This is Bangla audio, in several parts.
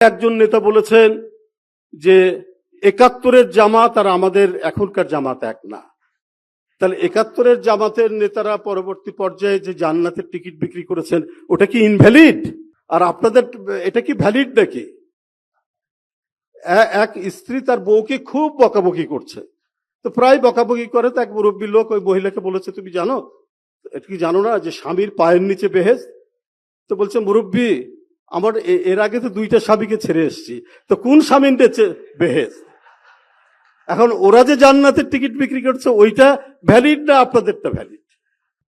একজন নেতা বলেছেন যে ৭১-এর জামাত আর আমাদের এখনকার জামাত এক না। তাহলে ৭১-এর জামাতের নেতারা পরবর্তী পর্যায়ে যে জান্নাতের টিকিট বিক্রি করেছেন ওটা কি ইনভ্যালিড? আর আপনাদের এটা কি ভ্যালিড নাকি? এক স্ত্রী তার বউকে খুব বকাবকি করছে, তো প্রায় বকাবকি করে, তো এক মুরব্বী লোক ওই মহিলাকে বলেছে, তুমি জানো, এটা কি জানো না যে স্বামীর পায়ের নিচে বেহেশত? তো বলছে, মুরব্বী আমার এর আগে তো 2টা স্বামীকে ছেড়ে এসেছি, তো কোন স্বামীর বেহেশত? এখন ওরা যে জান্নাতের টিকিট বিক্রি করছে ওইটা ভ্যালিড না আপনাদেরটা ভ্যালিড?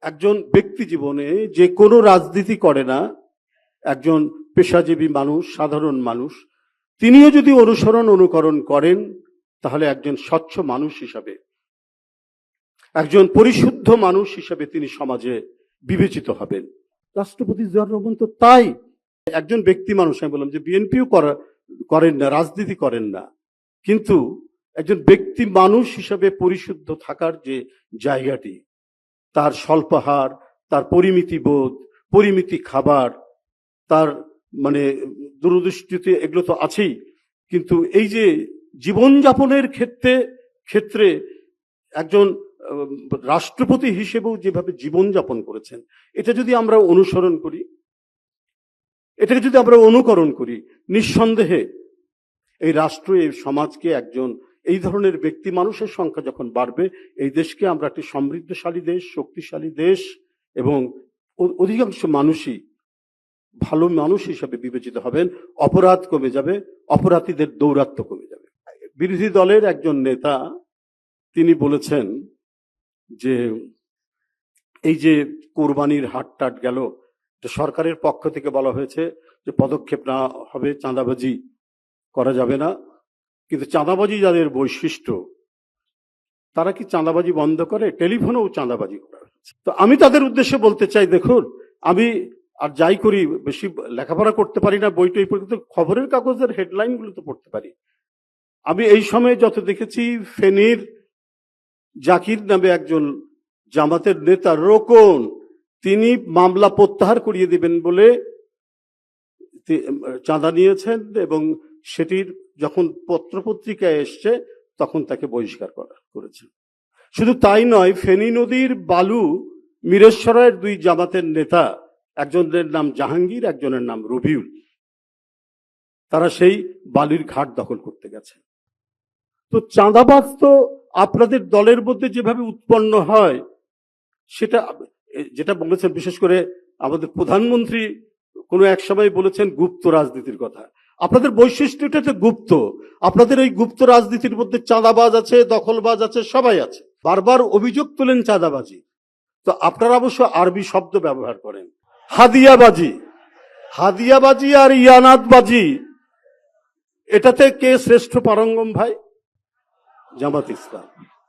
একজন ব্যক্তি জীবনে যে কোনো রাজনীতি করে না, একজন পেশাজীবী মানুষ, সাধারণ মানুষ, তিনিও যদি অনুকরণ করেন তাহলে একজন স্বচ্ছ মানুষ হিসাবে, একজন পরিশুদ্ধ মানুষ হিসাবে তিনি সমাজে বিবেচিত হবেন। রাষ্ট্রপতি জিয়াউর রহমান তো তাই। একজন ব্যক্তি মানুষ, আমি বললাম যে বিএনপিও করেন না, রাজনীতি করেন না, কিন্তু একজন ব্যক্তি মানুষ হিসাবে পরিশুদ্ধ থাকার যে জায়গাটি, তার স্বল্পাহার, তার পরিমিতি বোধ, পরিমিতি খাবার, তার মানে দূরদৃষ্টিতে, এগুলো তো আছেই, কিন্তু এই যে জীবনযাপনের ক্ষেত্রে একজন রাষ্ট্রপতি হিসেবেও যেভাবে জীবনযাপন করেছেন, এটা যদি আমরা অনুসরণ করি, এটাকে যদি আমরা অনুকরণ করি, নিঃসন্দেহে এই রাষ্ট্র, এই সমাজকে একজন এই ধরনের ব্যক্তি মানুষের সংখ্যা যখন বাড়বে, এই দেশকে আমরা একটি সমৃদ্ধশালী দেশ, শক্তিশালী দেশ এবং অধিকাংশ মানুষই ভালো মানুষ হিসাবে বিবেচিত হবেন। অপরাধ কমে যাবে, অপরাধীদের দৌরাত্ম্য কমে যাবে। বিরোধী দলের একজন নেতা তিনি বলেছেন যে এই যে কোরবানির হাট টাট গেল, সরকারের পক্ষ থেকে বলা হয়েছে যে পদক্ষেপ না হবে, চাঁদাবাজি করা যাবে না, কিন্তু চাঁদাবাজি যাদের বৈশিষ্ট্য তারা কি চাঁদাবাজি বন্ধ করে? টেলিফোনেও চাঁদাবাজি করা হচ্ছে। তো আমি তাদের উদ্দেশ্যে বলতে চাই, দেখুন, আমি আর যাই করি, বেশি লেখাপড়া করতে পারি না, বই টই পড়তে, খবরের কাগজের হেডলাইন গুলো তো পড়তে পারি। আমি এই সময়ে যত দেখেছি, ফেনীর জাকির নামে একজন জামাতের নেতা রোকন, তিনি মামলা প্রত্যাহার করিয়ে দিবেন বলে চাঁদা নিয়েছেন এবং সেটির যখন পত্রপত্রিকায় এসছে তখন তাকে বহিষ্কার করেছে। শুধু তাই নয়, ফেনী নদীর বালু মিরেশ্বরের 2 জামাতের নেতা, একজনের নাম জাহাঙ্গীর, একজনের নাম রবিউল, তারা সেই বালির ঘাট দখল করতে গেছে। তো চাঁদাবাজ তো আপনাদের দলের মধ্যে যেভাবে উৎপন্ন হয়, সেটা যেটা বলেছেন, বিশেষ করে আমাদের প্রধানমন্ত্রী কোনো এক সময় বলেছেন গুপ্ত রাজনীতির কথা। আপনাদের বৈশিষ্ট্যটা তো গুপ্ত। আপনাদের এই গুপ্ত রাজনীতির মধ্যে চাঁদাবাজ আছে, দখলবাজ আছে, সবাই আছে। বারবার অভিযোগ তোলেন চাঁদাবাজি, তো আপনারা অবশ্য আরবি শব্দ ব্যবহার করেন, হাদিয়াবাজি আর ইয়ানাতবাজি, এটাতে কে শ্রেষ্ঠ পারঙ্গম ভাই? জামাত ইসলাম।